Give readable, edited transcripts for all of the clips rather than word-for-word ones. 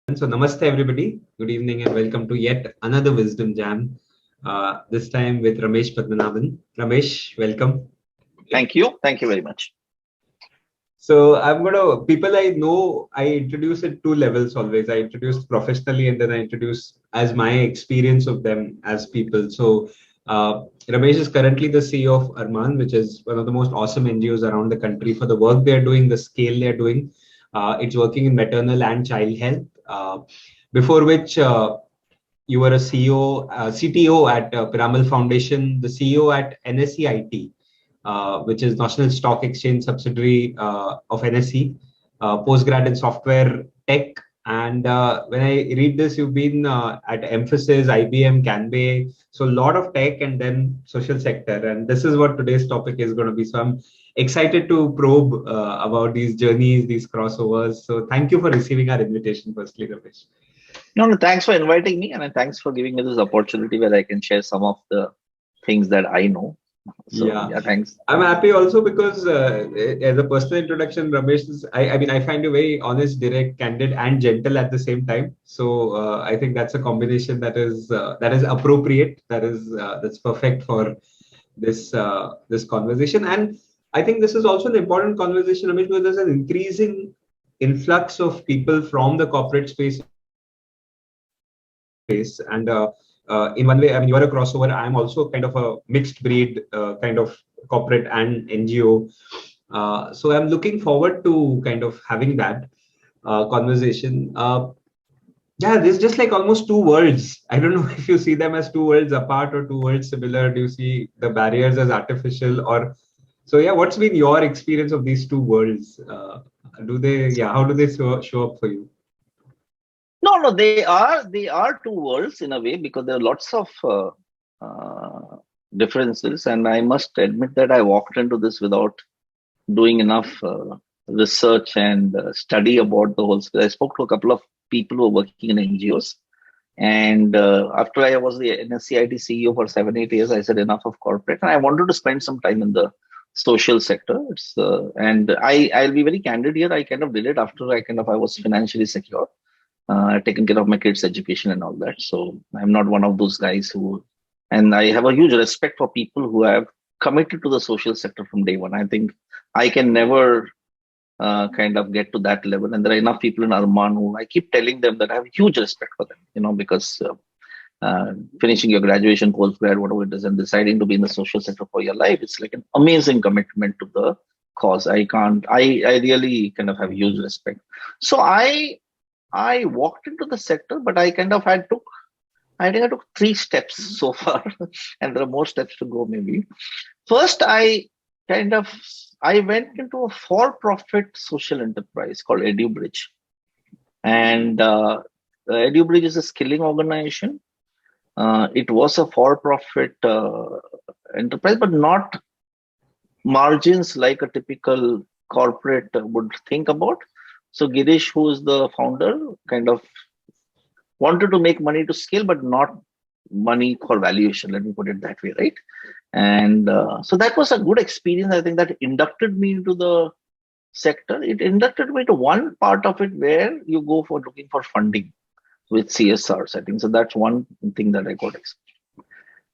So, namaste everybody. Good evening and welcome to yet another Wisdom Jam. This time with Ramesh Padmanabhan. Ramesh, welcome. Thank you. Thank you very much. So, people I know, I introduce at two levels always. I introduce professionally and then I introduce as my experience of them as people. So, Ramesh is currently the CEO of Arman, which is one of the most awesome NGOs around the country for the work they're doing, the scale they're doing. It's working in maternal and child health. Before which, you were a CEO, CTO at Piramal Foundation, the CEO at NSE which is National Stock Exchange subsidiary of NSE, postgrad in software tech. And when I read this, you've been at Emphasis, IBM, Canbay, so a lot of tech and then social sector. And this is what today's topic is going to be. So I'm excited to probe about these journeys, these crossovers. So thank you for receiving our invitation, firstly, Ramesh. No, thanks for inviting me, and thanks for giving me this opportunity where I can share some of the things that I know. So, Yeah, yeah, thanks. I'm happy also because as a personal introduction, Ramesh is, I mean, I find you very honest, direct, candid, and gentle at the same time. So I think that's a combination that is appropriate. That's perfect for this conversation. And I think this is also an important conversation, Ramesh, because there's an increasing influx of people from the corporate space and in one way, I mean, you are a crossover. I'm also kind of a mixed breed kind of corporate and NGO. So I'm looking forward to kind of having that conversation. Yeah, there's just like almost two worlds. I don't know if you see them as two worlds apart or two worlds similar. Do you see the barriers as artificial or so? Yeah, what's been your experience of these two worlds? How do they show up for you? No, they are two worlds in a way because there are lots of differences, and I must admit that I walked into this without doing enough research and study about the whole. I spoke to a couple of people who are working in NGOs, and after I was the NSCIT CEO for 7-8 years, I said enough of corporate, and I wanted to spend some time in the social sector. And I'll be very candid here. I kind of did it after I was financially secure, taking care of my kids' education and all that. So I'm not one of those guys who, and I have a huge respect for people who have committed to the social sector from day one. I think I can never kind of get to that level. And there are enough people in Arman who I keep telling them that I have huge respect for them, because finishing your graduation, postgrad, whatever it is, and deciding to be in the social sector for your life, it's like an amazing commitment to the cause. I really kind of have huge respect. So I walked into the sector, but I kind of I think I took 3 steps so far, and there are more steps to go maybe. First, kind of, I went into a for-profit social enterprise called EduBridge. And EduBridge is a skilling organization. It was a for-profit enterprise, but not margins like a typical corporate would think about. So Girish, who is the founder, kind of wanted to make money to scale, but not money for valuation. Let me put it that way, right? And so that was a good experience. I think that inducted me into the sector. It inducted me to one part of it where you go for looking for funding with CSR settings. So that's one thing that I got.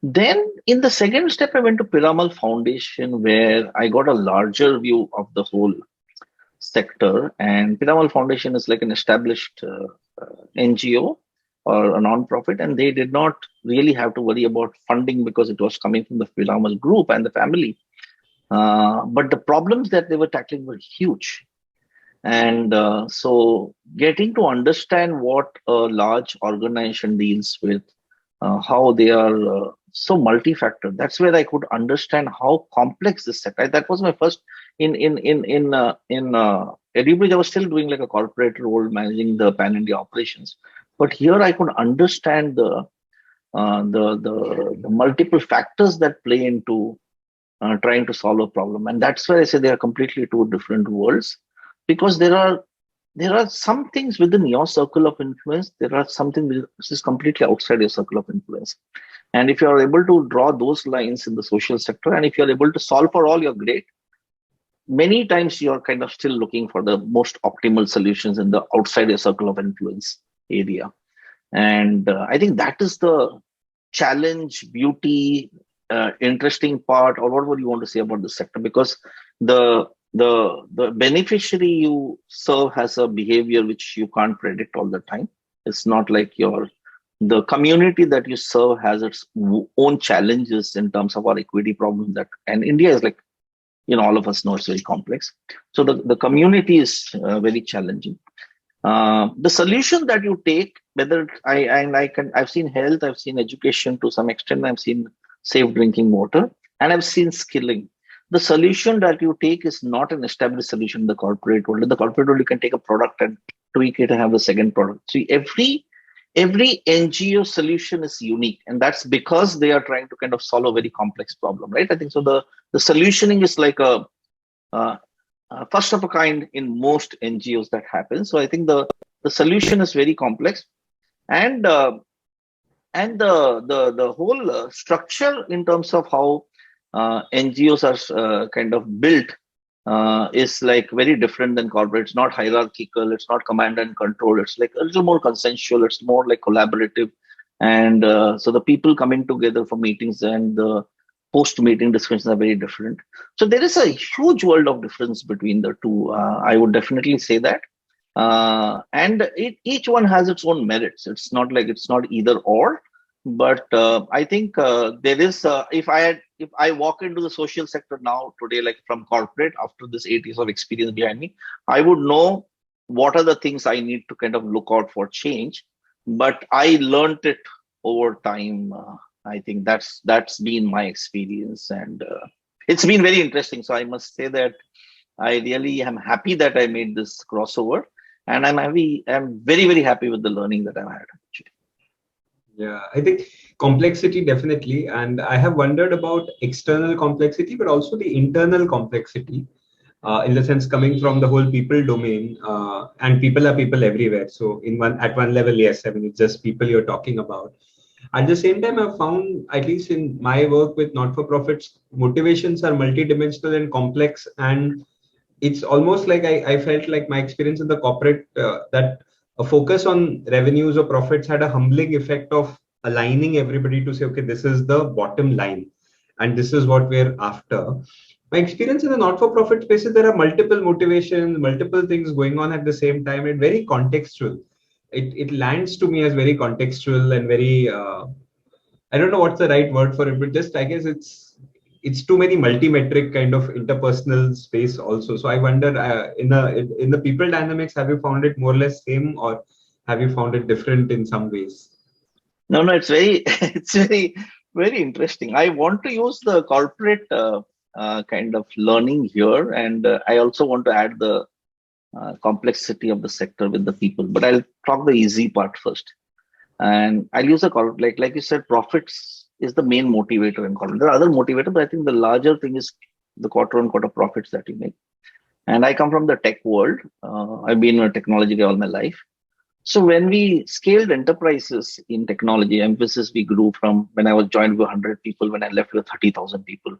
Then in the second step, I went to Piramal Foundation where I got a larger view of the whole sector. And Piramal Foundation is like an established NGO or a non-profit, and they did not really have to worry about funding because it was coming from the Piramal group and the family. But the problems that they were tackling were huge. And so getting to understand what a large organization deals with, how they are so multi-factor, that's where I could understand how complex this sector. That was my first in Edubridge. I was still doing like a corporate role, managing the pan India operations. But here I could understand the multiple factors that play into trying to solve a problem, and that's where I say they are completely two different worlds, because there are some things within your circle of influence. There are something which is completely outside your circle of influence, and if you are able to draw those lines in the social sector, and if you are able to solve for all, you're great. Many times you're kind of still looking for the most optimal solutions in the outside your circle of influence. area. And I think that is the challenge, beauty, interesting part, or whatever you want to say about the sector, because the beneficiary you serve has a behavior which you can't predict all the time. It's not like the community that you serve has its own challenges in terms of our equity problem, that, and India is like, all of us know it's very complex. So the community is very challenging. The solution that you take, whether I've seen health, I've seen education to some extent, I've seen safe drinking water, and I've seen skilling. The solution that you take is not an established solution in the corporate world. In the corporate world, you can take a product and tweak it and have a second product. See, every NGO solution is unique, and that's because they are trying to kind of solve a very complex problem, right? I think so. The solutioning is like uh, first of a kind in most NGOs that happen. So I think the solution is very complex, and the whole structure in terms of how NGOs are kind of built is like very different than corporate. It's not hierarchical. It's not command and control. It's like a little more consensual. It's more like collaborative, and so the people coming together for meetings and the post-meeting discussions are very different. So there is a huge world of difference between the two. I would definitely say that, and each one has its own merits. It's not like it's not either or, but I think there is. If I walk into the social sector now today, like from corporate, after this 8 years of experience behind me, I would know what are the things I need to kind of look out for change. But I learned it over time. I think that's been my experience, and it's been very interesting. So I must say that I really am happy that I made this crossover, and I'm very very happy with the learning that I've had. Actually. Yeah, I think complexity definitely. And I have wondered about external complexity, but also the internal complexity, in the sense coming from the whole people domain. And people are people everywhere. So at one level, yes, I mean, it's just people you're talking about. At the same time, I've found, at least in my work with not-for-profits, motivations are multidimensional and complex. And it's almost like I felt like my experience in the corporate, that a focus on revenues or profits had a humbling effect of aligning everybody to say, okay, this is the bottom line and this is what we're after. My experience in the not-for-profit spaces, there are multiple motivations, multiple things going on at the same time, and very contextual. It lands to me as very contextual and very, I don't know what's the right word for it, but just I guess it's too many multi-metric kind of interpersonal space also. So I wonder, in the people dynamics, have you found it more or less same, or have you found it different in some ways? No, it's very it's very very interesting. I want to use the corporate kind of learning here, and I also want to add the complexity of the sector with the people. But I'll talk the easy part first. And I'll use a call like you said, profits is the main motivator in corporate. There are other motivators, but I think the larger thing is the quarter-on-quarter profits that you make. And I come from the tech world. I've been a technology guy all my life. So when we scaled enterprises in technology, emphasis we grew from when I was joined with 100 people, when I left with 30,000 people.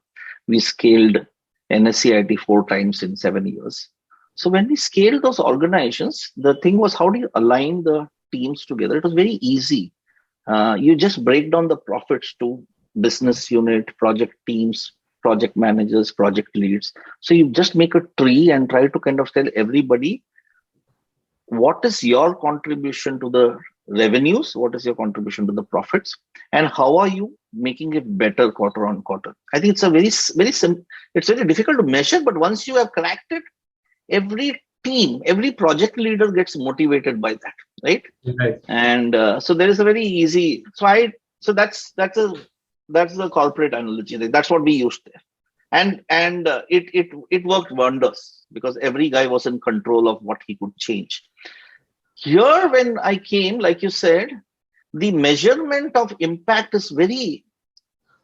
We scaled NSCIT 4 times in 7 years. So when we scaled those organizations, the thing was, how do you align the teams together? It was very easy. You just break down the profits to business unit, project teams, project managers, project leads. So you just make a tree and try to kind of tell everybody what is your contribution to the revenues, what is your contribution to the profits, and how are you making it better quarter on quarter. I think it's a very simple. It's very difficult to measure, but once you have cracked it, every team, every project leader gets motivated by that, right? Right. And so there is a very easy. So that's the corporate analogy. That's what we used there, and it worked wonders because every guy was in control of what he could change. Here, when I came, like you said, the measurement of impact is very.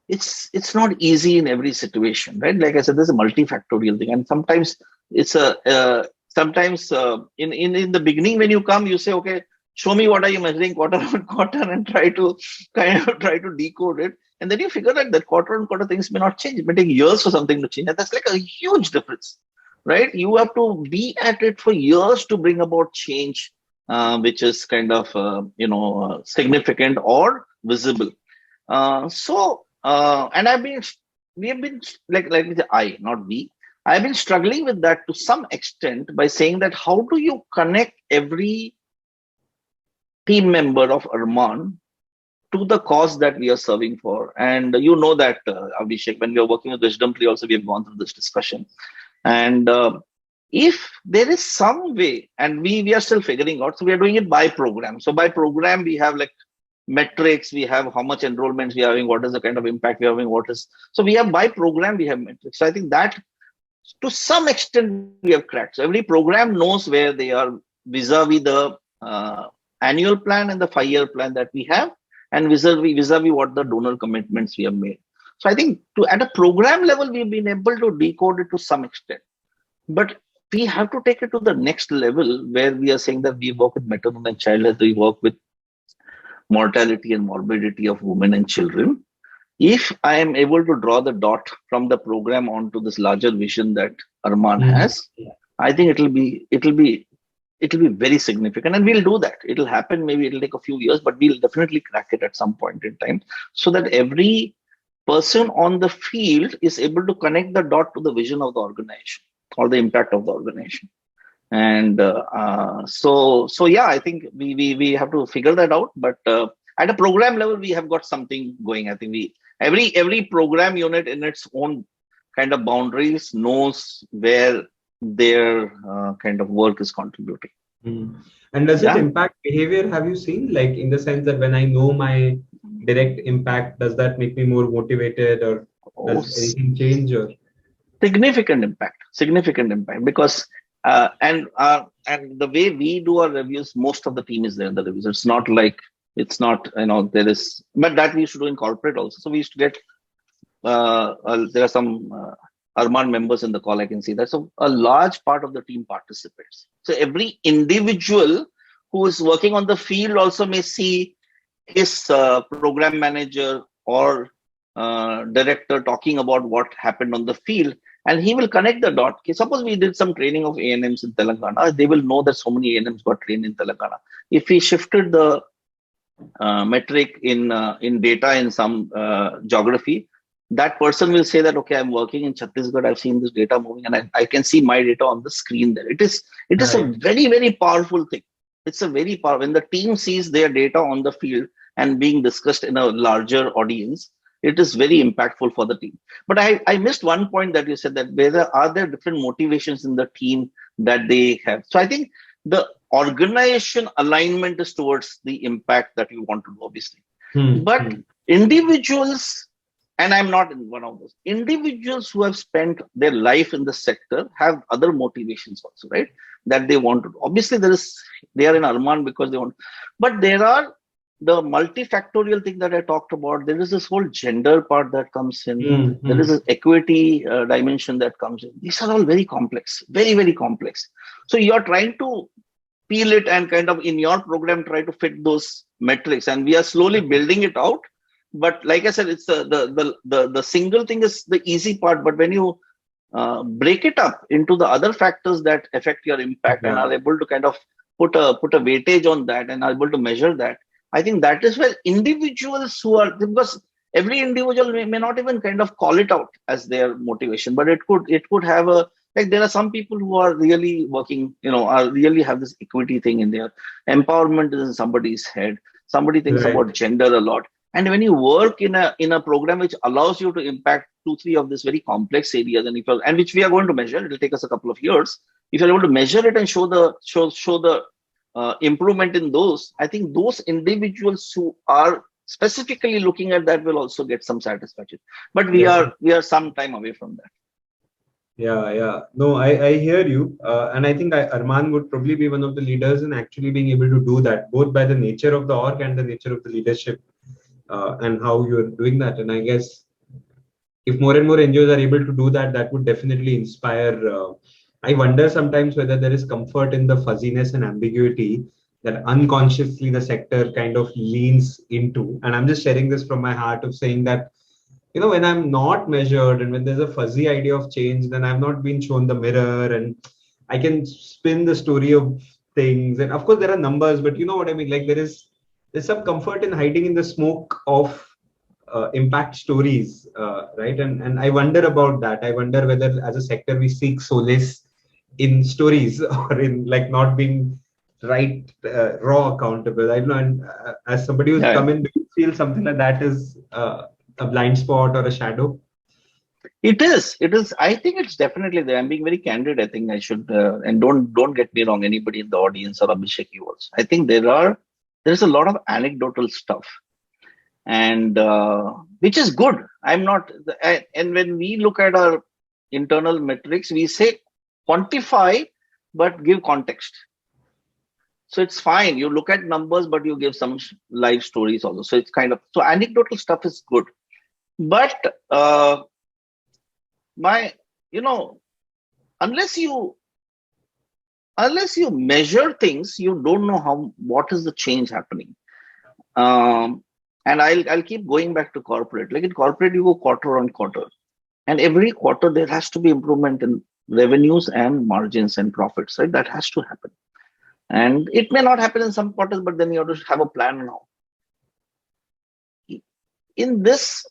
It's not easy in every situation, right? Like I said, there's a multifactorial thing, and sometimes it's a sometimes in the beginning when you come, you say, okay, show me what are you measuring quarter on quarter, and try to try to decode it, and then you figure out that quarter on quarter things may not change. It may take years for something to change, and that's like a huge difference, right? You have to be at it for years to bring about change which is kind of significant or visible. And we have been like with the I, not we. I've been struggling with that to some extent by saying that how do you connect every team member of Arman to the cause that we are serving for? And you know that, Abhishek, when we are working with Wisdom Tree, also we have gone through this discussion. And if there is some way, and we are still figuring out, so we are doing it by program. So by program, we have like metrics, we have how much enrollments we are having, what is the kind of impact we are having, what is, so we have by program, we have metrics. So I think that to some extent we have cracked. So every program knows where they are vis-a-vis the annual plan and the 5-year plan that we have, and vis-a-vis what the donor commitments we have made. So I think at a program level, we've been able to decode it to some extent. But we have to take it to the next level where we are saying that we work with maternal and child health, we work with mortality and morbidity of women and children. If I am able to draw the dot from the program onto this larger vision that Arman has, I think it'll be very significant, and we'll do that. It'll happen. Maybe it'll take a few years, but we'll definitely crack it at some point in time, so that every person on the field is able to connect the dot to the vision of the organization or the impact of the organization. And so yeah, I think we have to figure that out. But at a program level, we have got something going. I think every program unit in its own kind of boundaries knows where their kind of work is contributing. And does it impact behavior? Have you seen, like, in the sense that when I know my direct impact, does that make me more motivated, or does anything change? Or significant impact, because and the way we do our reviews, most of the team is there in the reviews. It's not there is, but that we used to do in corporate also. So we used to get there are some Arman members in the call, I can see that. So a large part of the team participates. So every individual who is working on the field also may see his program manager or director talking about what happened on the field, and he will connect the dot. Okay, suppose we did some training of ANMs in Telangana, they will know that so many ANMs got trained in Telangana. If we shifted the metric in data in some geography, that person will say that, okay, I'm working in Chhattisgarh, I've seen this data moving, and I can see my data on the screen there. It is a very, very powerful thing. It's a very powerful, when the team sees their data on the field and being discussed in a larger audience, it is very impactful for the team. But I missed one point that you said, that are there different motivations in the team that they have. So I think the organization alignment is towards the impact that you want to do, obviously. But individuals, and I'm not in one of those, individuals who have spent their life in the sector have other motivations also, right? That they want to do. Obviously, they are in Arman because they want, but there are the multifactorial thing that I talked about. There is this whole gender part that comes in. There is this equity dimension that comes in. These are all very complex, very, very complex. So you're trying to peel it and kind of in your program try to fit those metrics, and we are slowly building it out. But like I said, it's the single thing is the easy part. But when you break it up into the other factors that affect your impact and are able to kind of put a weightage on that and are able to measure that, I think that is where individuals who are, because every individual may not even kind of call it out as their motivation, but it could have a, like, there are some people who are really working, are really have this equity thing in there. Empowerment is in somebody's head. Somebody thinks about gender a lot. And when you work in a program which allows you to impact 2-3 of these very complex areas, and which we are going to measure, it will take us a couple of years. If you're able to measure it and show the improvement in those, I think those individuals who are specifically looking at that will also get some satisfaction. But we are some time away from that. Yeah. No, I hear you. And I think Arman would probably be one of the leaders in actually being able to do that, both by the nature of the org and the nature of the leadership, and how you're doing that. And I guess if more and more NGOs are able to do that, that would definitely inspire. I wonder sometimes whether there is comfort in the fuzziness and ambiguity that unconsciously the sector kind of leans into. And I'm just sharing this from my heart of saying that, when I'm not measured and when there's a fuzzy idea of change, then I've not been shown the mirror, and I can spin the story of things. And of course, there are numbers, but you know what I mean? Like there's some comfort in hiding in the smoke of impact stories, right? And I wonder about that. I wonder whether as a sector we seek solace in stories or in like not being right raw accountable. I don't know. And as somebody who's Yeah, come in, do you feel something like that is a blind spot or a shadow? it is. It is. I think it's definitely there. I'm being very candid. I think I should, and don't get me wrong. Anybody in the audience or Abhishek, you also. I think there's a lot of anecdotal stuff, and which is good. I'm not. And when we look at our internal metrics, we say quantify, but give context. So it's fine. You look at numbers, but you give some live stories also. So it's kind of so anecdotal stuff is good, but my you know unless you measure things, you don't know how what is the change happening. Um, and I'll keep going back to corporate. Like in corporate, you go quarter on quarter, and every quarter there has to be improvement in revenues and margins and profits. Right, that has to happen. And it may not happen in some quarters, but then you have to have a plan now. In this,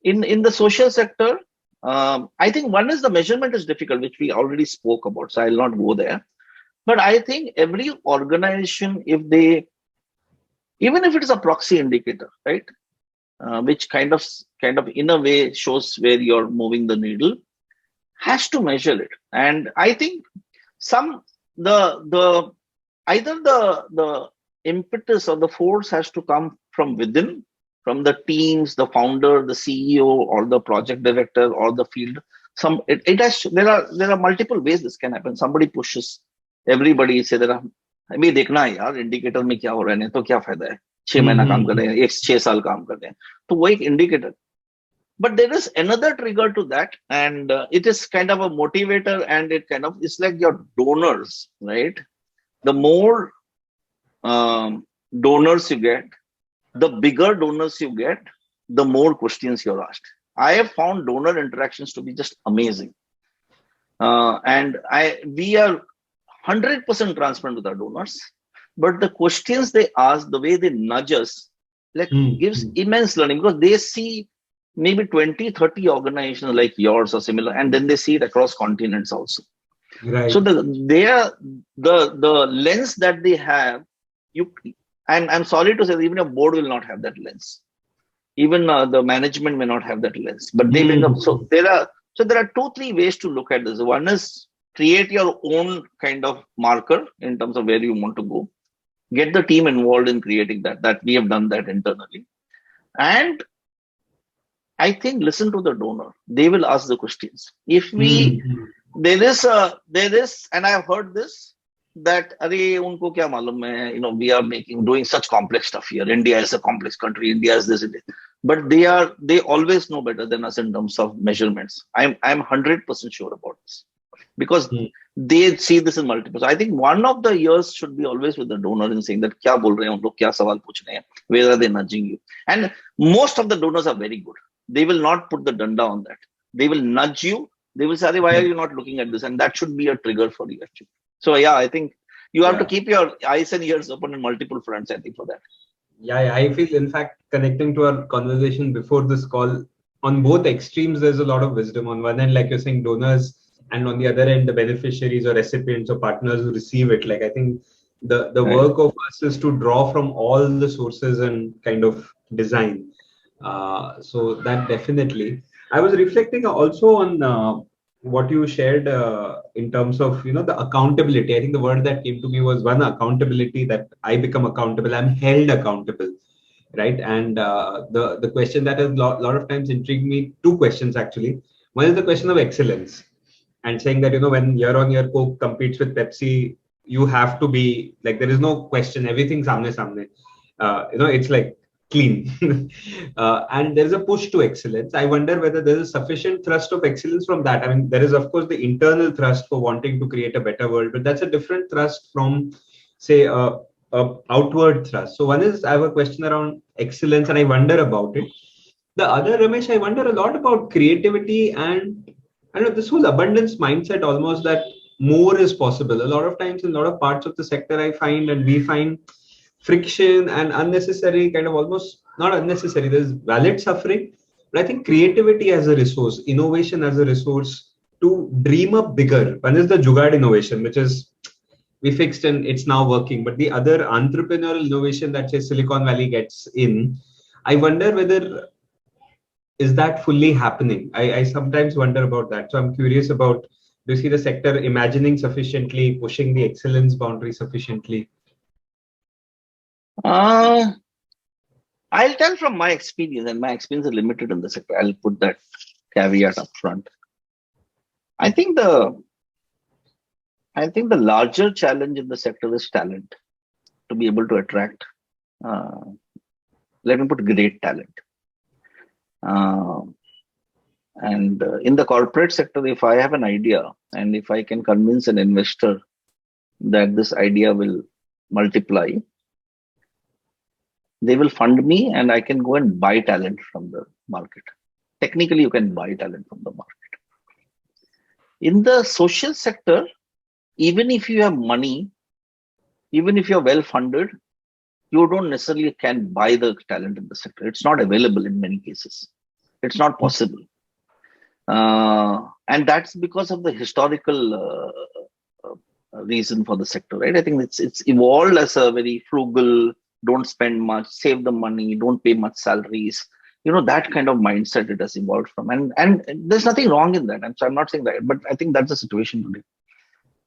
in the social sector, I think one is the measurement is difficult, which we already spoke about. So I'll not go there. But I think every organization, if they, even if it is a proxy indicator, right, which kind of in a way shows where you're moving the needle, has to measure it. And I think some the either the impetus or the force has to come from within, from the teams, the founder, the CEO, or the project director, or the field. It has there are multiple ways this can happen. Somebody pushes, everybody say there are अभी देखना है यार indicator में क्या हो रहा है, नहीं तो क्या फायदा है 6 महीना काम कर रहे हैं, 6 साल काम कर रहे हैं, तो वो एक indicator. But there is another trigger to that, and it is kind of a motivator, and it kind of it's like your donors, right? The more donors you get, the bigger donors you get, the more questions you're asked. I have found donor interactions to be just amazing, and we are 100% transparent with our donors, but the questions they ask, the way they nudge us, like gives immense learning, because they see maybe 20-30 organizations like yours or similar, and then they see it across continents also. Right. So the lens that they have, I'm sorry to say that even a board will not have that lens, even the management may not have that lens, but they bring up. So there are 2-3 ways to look at this. One is create your own kind of marker in terms of where you want to go, get the team involved in creating that we have done that internally, and I think listen to the donor. They will ask the questions. If there is, and I have heard this, that अरे उनको क्या मालूम है, we are doing such complex stuff here. India is a complex country. India is this, but they always know better than us in terms of measurements. I'm 100% sure about this, because they see this in multiple. So I think one of the years should be always with the donor in saying that क्या बोल रहे हैं उन लोग, क्या सवाल पूछ रहे हैं, where are they nudging you? And most of the donors are very good. They will not put the danda on that. They will nudge you. They will say, why are you not looking at this? And that should be a trigger for you, actually. So, yeah, I think you have to keep your eyes and ears open on multiple fronts, I think, for that. Yeah, I feel, in fact, connecting to our conversation before this call, on both extremes, there's a lot of wisdom. On one end, like you're saying, donors, and on the other end, the beneficiaries or recipients or partners who receive it. Like, I think the work of us is to draw from all the sources and kind of design. So that definitely. I was reflecting also on what you shared in terms of the accountability. I think the word that came to me was one, accountability, that I become accountable. I'm held accountable, right? And the question that has lot of times intrigued me. Two questions actually. One is the question of excellence, and saying that when year on year Coke competes with Pepsi, you have to be like, there is no question. Everything samne samne. It's like clean. And there is a push to excellence. I wonder whether there is sufficient thrust of excellence from that. I mean, there is of course the internal thrust for wanting to create a better world, but that's a different thrust from, say, a outward thrust. So one is, I have a question around excellence, and I wonder about it. The other, Ramesh, I wonder a lot about creativity and I don't know, this whole abundance mindset, almost, that more is possible. A lot of times in a lot of parts of the sector, I find and we find friction and unnecessary kind of, almost not unnecessary, there's valid suffering, but I think creativity as a resource, innovation as a resource to dream up bigger. One is the Jugaad innovation, which is we fixed and it's now working. But the other entrepreneurial innovation that say Silicon Valley gets in, I wonder whether is that fully happening. I sometimes wonder about that. So I'm curious about, do you see the sector imagining sufficiently, pushing the excellence boundary sufficiently? Uh, I'll tell from my experience, and my experience is limited in the sector. I'll put that caveat up front. I think the I think the larger challenge in the sector is talent, to be able to attract. Uh, Let me put great talent. Uh, and in the corporate sector, if I have an idea and if I can convince an investor that this idea will multiply, they will fund me and I can go and buy talent from the market. Technically, you can buy talent from the market. In the social sector, even if you have money, even if you're well funded, you don't necessarily can buy the talent in the sector. It's not available in many cases. It's not possible. And that's because of the historical reason for the sector, right? I think it's evolved as a very frugal, don't spend much, save the money, don't pay much salaries. That kind of mindset it has evolved from. And there's nothing wrong in that. And so I'm not saying that, but I think that's the situation today.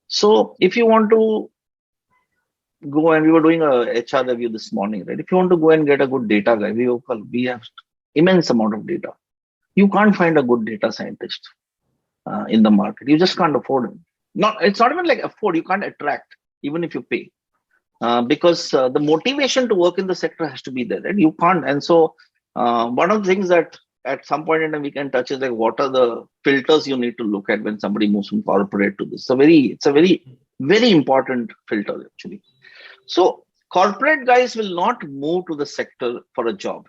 So if you want to go, and we were doing a HR review this morning, right? If you want to go and get a good data guy, we have immense amount of data. You can't find a good data scientist in the market. You just can't afford it. It's not even like afford. You can't attract, even if you pay, because the motivation to work in the sector has to be there. Right? You can't. And so one of the things that at some point in time we can touch is like, what are the filters you need to look at when somebody moves from corporate to this? It's a very important filter actually. So corporate guys will not move to the sector for a job,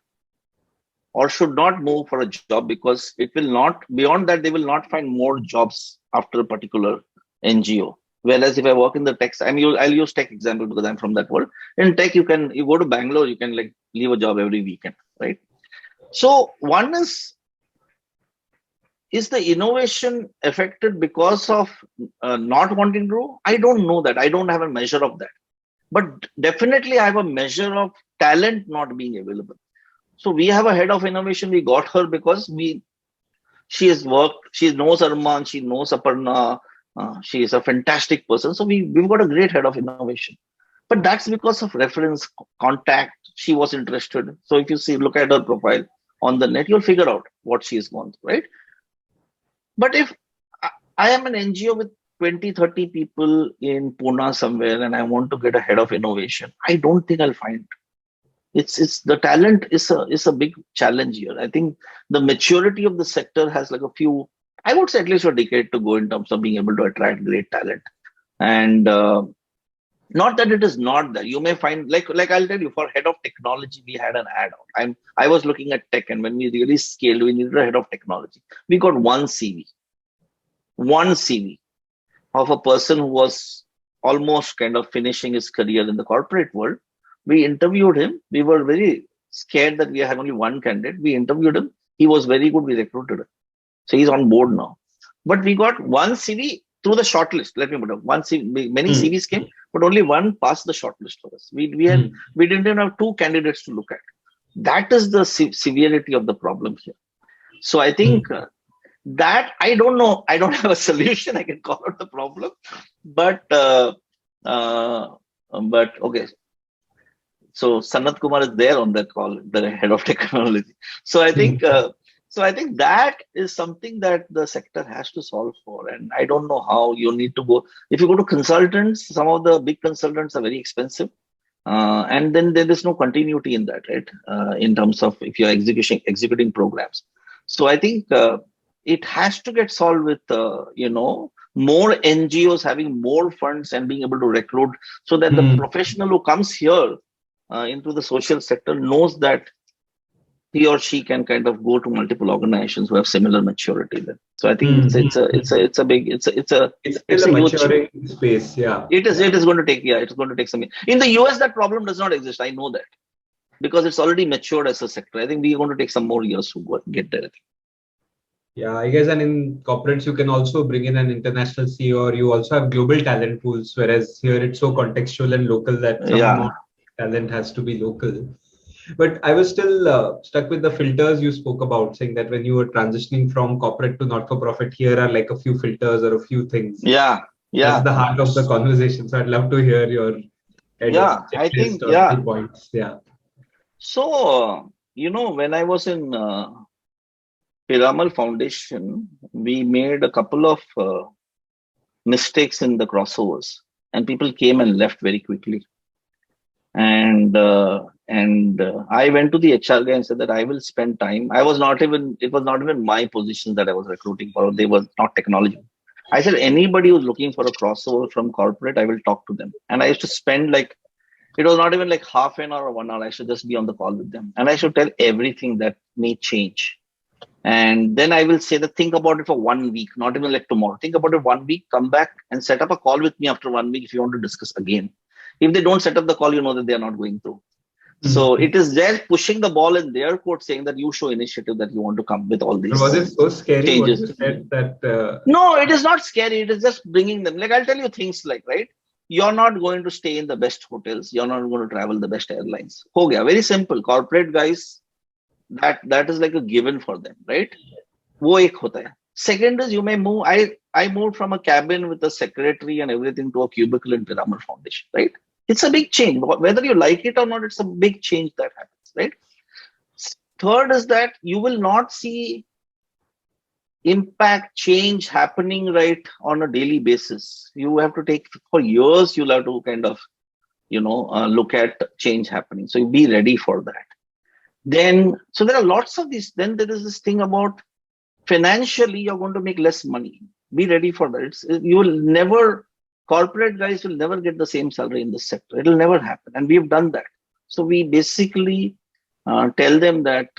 or should not move for a job, because it will not, beyond that, they will not find more jobs after a particular NGO. Whereas if I work in the tech, I'll use tech example because I'm from that world. In tech, you go to Bangalore, you can like leave a job every weekend, right? So one is the innovation affected because of not wanting to grow? I don't know that. I don't have a measure of that. But definitely I have a measure of talent not being available. So we have a head of innovation. We got her because she has worked. She knows Arman. She knows Aparna. She is a fantastic person. So we've got a great head of innovation. But that's because of reference, contact. She was interested. So if you look at her profile on the net, you'll figure out what she has gone through, right? But if I am an NGO with 20, 30 people in Pune somewhere, and I want to get a head of innovation, I don't think I'll find. It's the talent is a big challenge here. I think the maturity of the sector has like a few, I would say at least a decade to go in terms of being able to attract great talent. And not that it is not there. You may find like I'll tell you, for head of technology, we had an ad-on. I was looking at tech, and when we really scaled, we needed a head of technology. We got one CV of a person who was almost kind of finishing his career in the corporate world. We interviewed him. We were very scared that we had only one candidate. We interviewed him. He was very good. We recruited him. So he's on board now. But we got one CV through the shortlist. Let me put it. One CV, many CVs came, but only one passed the shortlist for us. We didn't even have two candidates to look at. That is the severity of the problem here. So I think that I don't know. I don't have a solution. I can call out the problem, but okay. So Sanat Kumar is there on that call, the head of technology. So I think that is something that the sector has to solve for. And I don't know how. You need to go. If you go to consultants, some of the big consultants are very expensive. And then there is no continuity in that, right? In terms of if you're executing programs. So I think it has to get solved with, more NGOs having more funds and being able to recruit, so that the professional who comes here into the social sector knows that he or she can kind of go to multiple organizations who have similar maturity then. So I think Hmm. it's a big It's still it's a a huge change. maturing space. Yeah. It Yeah. is going to take, yeah, it's going to take some. In the US, that problem does not exist. I know that because it's already matured as a sector. I think we're going to take some more years to get there. Yeah, I guess, and in corporates, you can also bring in an international CEO, or you also have global talent pools, whereas here it's so contextual and local that some Yeah, amount of talent has to be local. But I was still stuck with the filters you spoke about, saying that when you were transitioning from corporate to not for profit, here are like a few filters or a few things. yeah, That's yeah, the heart of the conversation. So I'd love to hear your kind of yeah. I checklist think, or key yeah. points. Yeah. So when I was in Piramal Foundation, we made a couple of mistakes in the crossovers, and people came and left very quickly. And I went to the HR guy and said that I will spend time. I was not even It was not even my position that I was recruiting for. They were not technology. I said anybody who's looking for a crossover from corporate, I will talk to them. And I used to spend like, it was not even like half an hour or 1 hour. I should just be on the call with them, and I should tell everything that may change. And then I will say that think about it for 1 week, not even like tomorrow. Think about it 1 week, come back and set up a call with me after 1 week if you want to discuss again. If they don't set up the call, you know that they are not going through. So Mhm. it is there pushing the ball in their court, saying that you show initiative, that you want to come with all But was these it so scary what you changes. said that? No, it is not scary. It is just bringing them. Like I'll tell you things like, right? You're not going to stay in the best hotels. You're not going to travel the best airlines. Ho gaya. Very simple. Corporate guys, that is like a given for them, right? वो एक होता है. Second is you may move. I moved from a cabin with a secretary and everything to a cubicle in Piramal Foundation, right? It's a big change. Whether you like it or not, it's a big change that happens, right? Third is that you will not see impact change happening right on a daily basis. You have to take for years. You'll have to kind of look at change happening. So you be ready for that. Then so there are lots of these. Then there is this thing about financially you're going to make less money. Be ready for that. You will never, corporate guys will never get the same salary in this sector. It will never happen, and we've done that. So we basically tell them that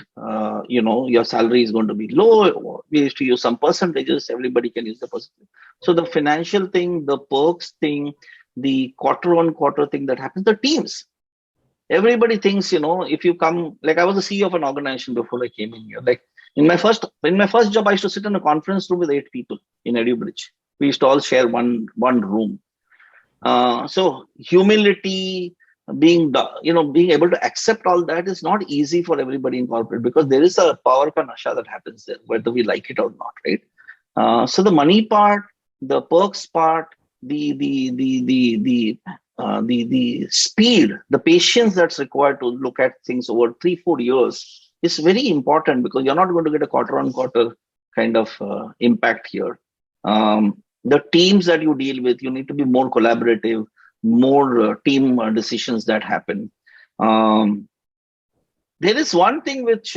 your salary is going to be low. We used to use some percentages. Everybody can use the percentage. So the financial thing, the perks thing, the quarter on quarter thing that happens, the teams, everybody thinks, if you come, like I was the CEO of an organization before I came in here. Like in my first job, I used to sit in a conference room with 8 people in EduBridge. We used to all share one room. So humility, being able to accept all that is not easy for everybody in corporate, because there is a power ka nasha that happens there, whether we like it or not, right? So the money part, the perks part, the speed, the patience that's required to look at things over 3-4 years is very important, because you're not going to get a quarter on quarter kind of impact here. The teams that you deal with, you need to be more collaborative, more team decisions that happen. Um, there is one thing which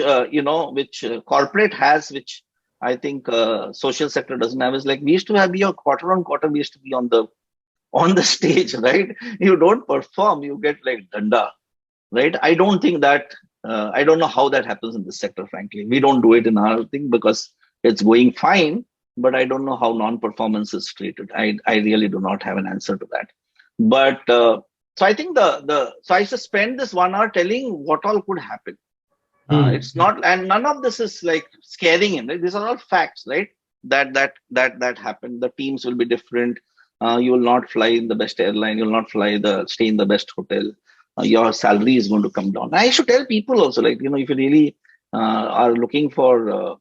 corporate has, which I think social sector doesn't have, is like we used to have be a quarter on quarter. We used to be on the stage, right? You don't perform, you get like danda, right? I don't think that. I don't know how that happens in this sector. Frankly, we don't do it in our thing because it's going fine. But I don't know how non-performance is treated. I really do not have an answer to that. But so I think the so I used to spend this 1 hour telling what all could happen. Hmm. It's not, and none of this is like scaring him. Right? These are all facts, right? That happen. The teams will be different. You will not fly in the best airline. You will not stay in the best hotel. Your salary is going to come down. I should tell people also, like, if you really are looking for,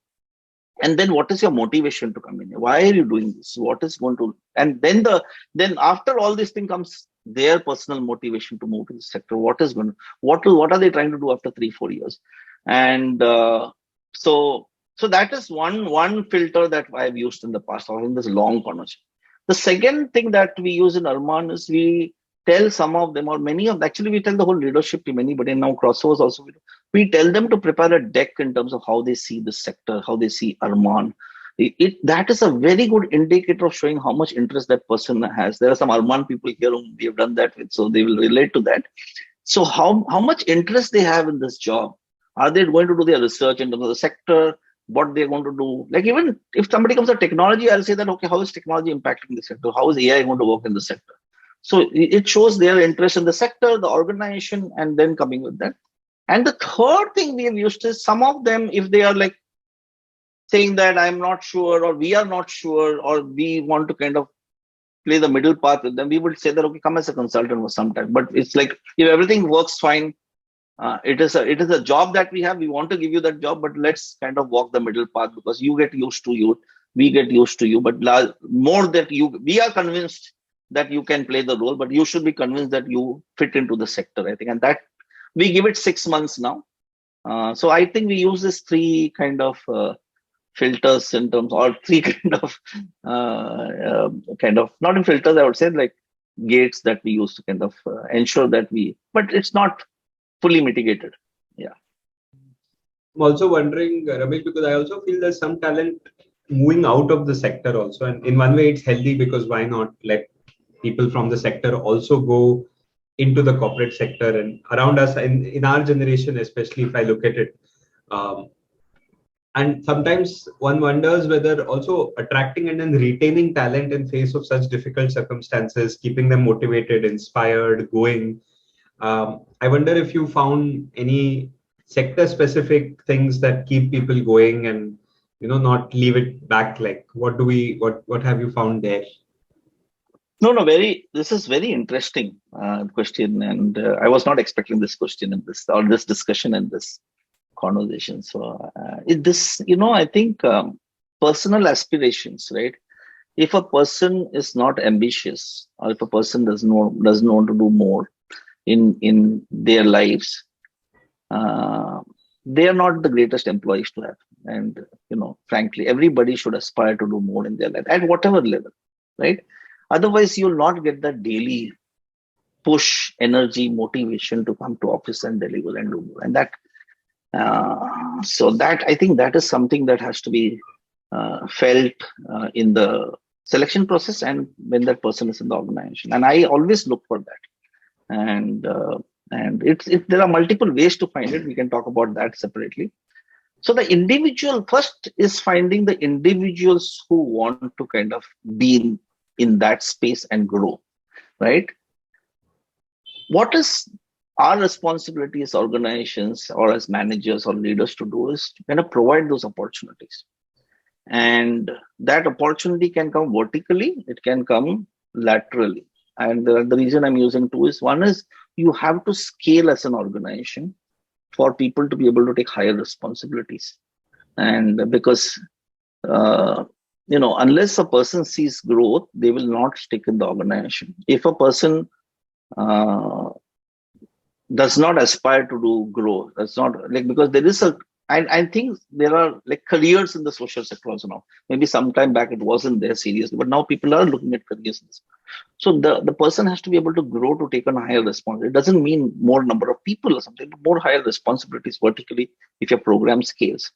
and then what is your motivation to come in? Why are you doing this? What is going to, and then after all this thing comes their personal motivation to move to the sector. What are they trying to do after 3-4 years? And so that is one filter that I've used in the past, or in this long conversation. The second thing that we use in Arman is we tell some of them, or many of, actually we tell the whole leadership team, anybody, and now crossovers also, we tell them to prepare a deck in terms of how they see the sector, how they see Arman. That is a very good indicator of showing how much interest that person has. There are some Arman people here whom we have done that with, so they will relate to that. So how much interest they have in this job. Are they going to do their research in terms of the sector, what they're going to do? Like even if somebody comes to technology, I'll say that, okay, how is technology impacting the sector? How is AI going to work in the sector? So it shows their interest in the sector, the organization, and then coming with that. And the third thing we have used is some of them, if they are like saying that I'm not sure, or we are not sure, or we want to kind of play the middle path with them, we would say that, okay, come as a consultant for some time. But it's like, if everything works fine, it is a job that we have. We want to give you that job, but let's kind of walk the middle path, because you get used to you, we get used to you. But more that we are convinced that you can play the role, but you should be convinced that you fit into the sector, I think. And that we give it 6 months now. So I think we use this three kind of filters in terms, or three kind of not in filters, I would say, like gates that we use to kind of ensure that but it's not fully mitigated. Yeah. I'm also wondering, Ramesh, because I also feel there's some talent moving out of the sector also. And in one way, it's healthy, because why not let people from the sector also go into the corporate sector? And around us, in our generation, especially if I look at it, um, and sometimes one wonders whether also attracting and then retaining talent in face of such difficult circumstances, keeping them motivated, inspired, going. I wonder if you found any sector specific things that keep people going and not leave it back. Like what have you found there? No, this is very interesting question. And I was not expecting this question in this, or this discussion in this conversation. So I think personal aspirations, right? If a person is not ambitious, or if a person doesn't want to do more in their lives, they are not the greatest employees to have. And frankly, everybody should aspire to do more in their life at whatever level, right? Otherwise, you'll not get that daily push, energy, motivation to come to office and deliver and do more. And so that, I think, that is something that has to be felt in the selection process, and when that person is in the organization. And I always look for that. And there are multiple ways to find it. We can talk about that separately. So the individual first is finding the individuals who want to kind of be in that space and grow, right? What is our responsibility as organizations, or as managers or leaders, to do is to kind of provide those opportunities. And that opportunity can come vertically, it can come laterally. And the reason I'm using two is, one is you have to scale as an organization for people to be able to take higher responsibilities. And because, unless a person sees growth, they will not stick in the organization. If a person does not aspire to do growth, that's not like, because there is I think there are like careers in the social sector also now. Maybe sometime back it wasn't there seriously, but now people are looking at careers. So the person has to be able to grow to take on a higher responsibility. It doesn't mean more number of people or something, but more higher responsibilities vertically if your program scales.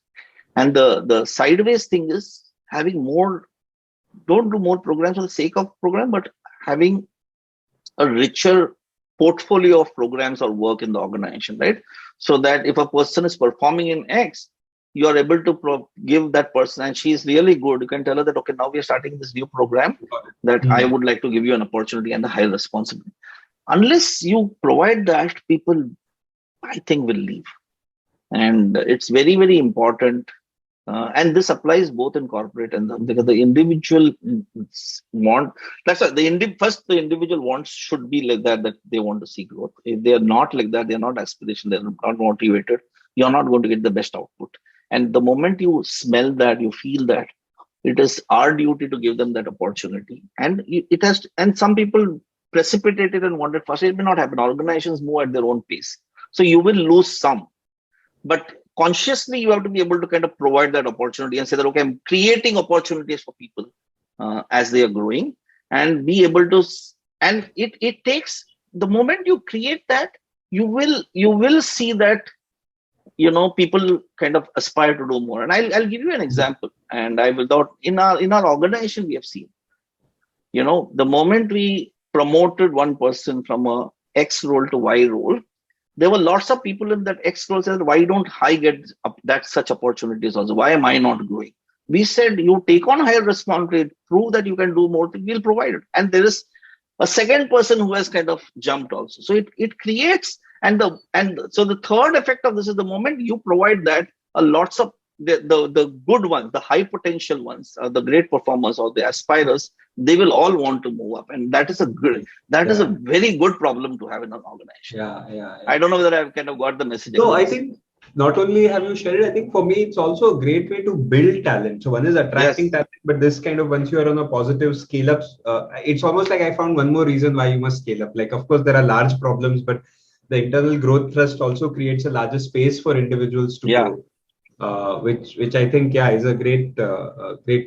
And the sideways thing is having more, don't do more programs for the sake of program, but having a richer portfolio of programs or work in the organization, right? So that if a person is performing in X, you are able to give that person, and she is really good, you can tell her that, okay, now we are starting this new program that I would like to give you an opportunity and a higher responsibility. Unless you provide that, people, I think, will leave. And it's very, very important. And this applies both in corporate and because the individual that's why the individual wants should be like that they want to see growth. If they are not like that, they're not aspirational, they're not motivated, you're not going to get the best output. And the moment you smell that, you feel that, it is our duty to give them that opportunity. And and some people precipitate it and want it fast. It may not happen. Organizations move at their own pace. So you will lose some. But consciously, you have to be able to kind of provide that opportunity and say that, okay, I'm creating opportunities for people as they are growing, and be able to. And it takes, the moment you create that, you will see that people kind of aspire to do more. And I'll give you an example. And in our organization, we have seen, the moment we promoted one person from a X role to Y role, there were lots of people in that X role said, why don't I get that such opportunities also? Why am I not growing? We said, you take on higher responsibility, prove that you can do more things, we'll provide it. And there is a second person who has kind of jumped also. So it creates, and so the third effect of this is the moment you provide that, lots of the good ones, the high potential ones, the great performers or the aspirers, they will all want to move up. And that is a good, that is a Yeah, very good problem to have in an organization. yeah, yeah, I yeah. don't know whether I've kind of got the message No, I across. think not only have you shared it, I think for me it's also a great way to build talent. So one is attracting Yes. talent, but this kind of once you are on a positive scale up, it's almost like I found one more reason why you must scale up. Like of course there are large problems, but the internal growth thrust also creates a larger space for individuals to Yeah, grow. Which I think yeah is a great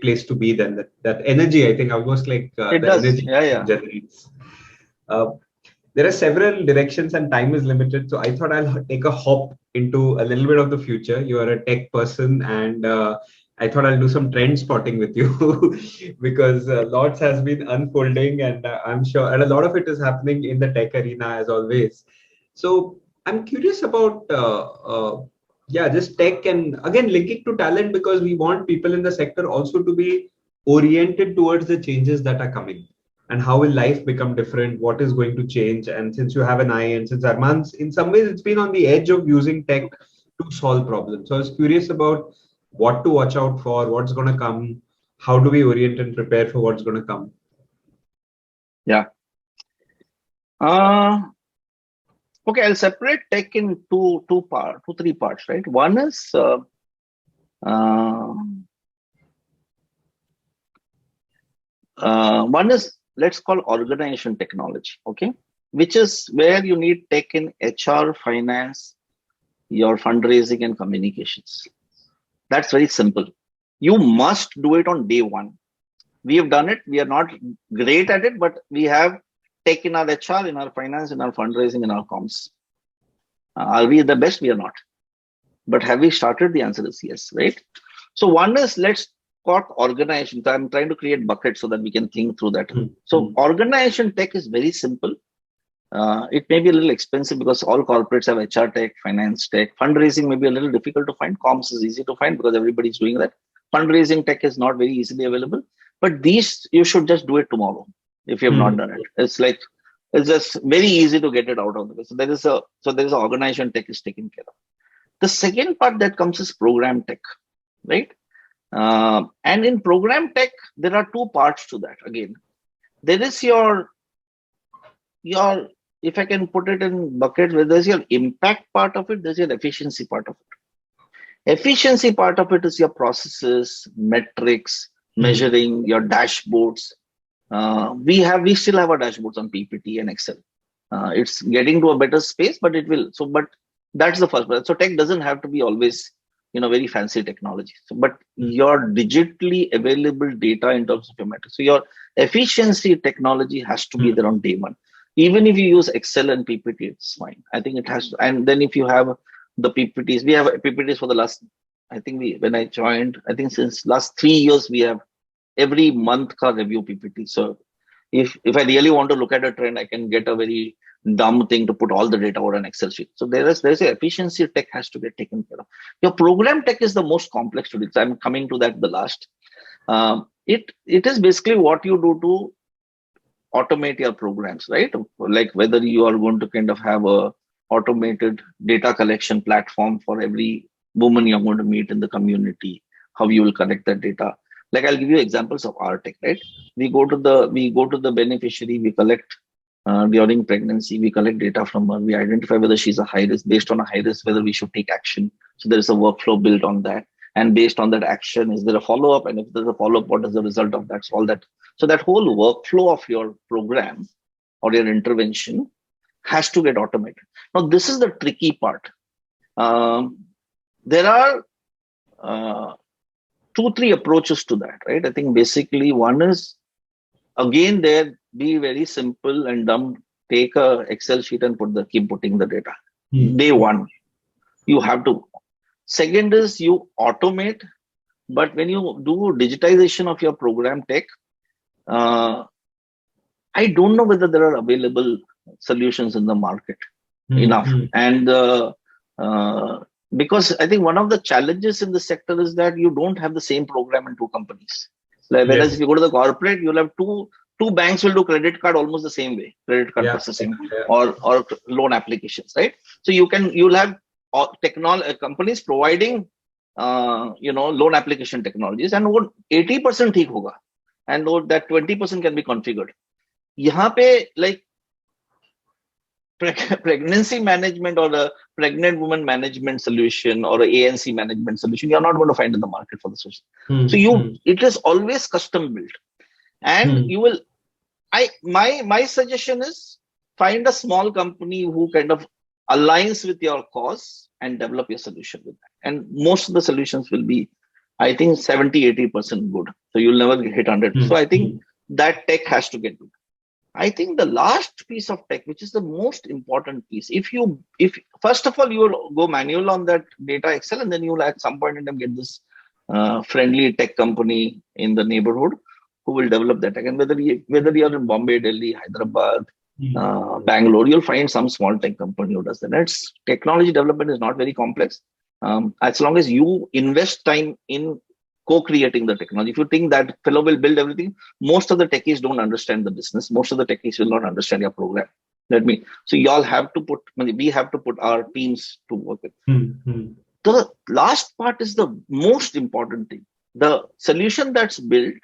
place to be. Then that energy, I think almost like it the does. energy Yeah, it yeah. generates. Uh, there are several directions and time is limited, so I thought I'll take a hop into a little bit of the future. You are a tech person, and I thought I'll do some trend spotting with you because lots has been unfolding, and I'm sure, and a lot of it is happening in the tech arena as always. So I'm curious about yeah, just tech, and again linking to talent because we want people in the sector also to be oriented towards the changes that are coming, and how will life become different, what is going to change. And since you have an eye, and since Arman's in some ways it's been on the edge of using tech to solve problems, so I was curious about what to watch out for, what's going to come, how do we orient and prepare for what's going to come. Yeah. Uh, okay, I'll separate tech in two, three parts, right? Uh, one is, let's call organization technology, okay? Which is where you need tech in HR, finance, your fundraising and communications. That's very simple. You must do it on day one. We have done it. We are not great at it, but we have tech in our HR, in our finance, in our fundraising, in our comms. Are we the best? We are not. But have we started? The answer is yes, right? So one is, let's talk organization. So I'm trying to create buckets so that we can think through that. So Mhm. organization tech is very simple. It may be a little expensive because all corporates have HR tech, finance tech. Fundraising may be a little difficult to find. Comms is easy to find because everybody's doing that. Fundraising tech is not very easily available. But these, you should just do it tomorrow if you have not done it. It's like, it's just very easy to get it out of the way. So there is a organization tech is taken care of. The second part that comes is program tech, right? And in program tech, there are two parts to that. Again, there is your if I can put it in buckets, where there's your impact part of it, there's your efficiency part of it. Efficiency part of it is your processes, metrics, measuring your dashboards. We still have our dashboards on PPT and Excel. It's getting to a better space, but it will. So, but that's the first part. So tech doesn't have to be always, very fancy technology. So, but your digitally available data in terms of your metrics. So your efficiency technology has to be there on day one. Even if you use Excel and PPT, it's fine. I think it has to. And then if you have the PPTs, we have PPTs for the last. I think when I joined, I think since last 3 years we have every month ka review PPT. So if I really want to look at a trend, I can get a very dumb thing to put all the data over an Excel sheet. So there's a efficiency tech has to get taken care of. Your program tech is the most complex to do. So I'm coming to that the last. It is basically what you do to automate your programs, right? Like whether you are going to kind of have a automated data collection platform for every woman you're going to meet in the community, how you will collect that data. Like I'll give you examples of our tech, right? We go to the beneficiary, we collect during pregnancy, we collect data from her, we identify whether she's a high risk, based on a high risk, whether we should take action. So there's a workflow built on that. And based on that action, is there a follow-up? And if there's a follow-up, what is the result of that? So all that. So that whole workflow of your program or your intervention has to get automated. Now, this is the tricky part. There are two, three approaches to that, right? I think basically one is, again, there, be very simple and dumb. Take a Excel sheet and keep putting the data. Day one, you have to. Second is you automate, but when you do digitization of your program tech, I don't know whether there are available solutions in the market. enough. Hmm. And uh, because I think one of the challenges in the sector is that you don't have the same program in two companies. Like whereas if Yes. you go to the corporate, you'll have two banks will do credit card almost the same way, credit card Yeah. processing Yeah. or loan applications, right? So you'll have technology companies providing loan application technologies, and वो 80% ठीक होगा, and that 20% can be configured. यहाँ पे like pregnancy management or a pregnant woman management solution or a ANC management solution, you're not going to find in the market for the solution. So Hmm. it is always custom built, and Hmm. you will. My suggestion is find a small company who kind of aligns with your cause and develop your solution with that. And most of the solutions will be, I think, 70-80% good. So you'll never hit 100. Hmm. So I think Hmm. that tech has to get good. I think the last piece of tech, which is the most important piece, if first of all you will go manual on that data Excel, and then you will at some point in time get this friendly tech company in the neighborhood who will develop that tech. And whether you're in Bombay, Delhi, Hyderabad, Hmm. Bangalore, you'll find some small tech company who does that. It's technology development is not very complex. As long as you invest time in co-creating the technology. If you think that fellow will build everything, most of the techies don't understand the business. Most of the techies will not understand your program. So y'all have to we have to put our teams to work with. Hmm. Hmm. The last part is the most important thing. The solution that's built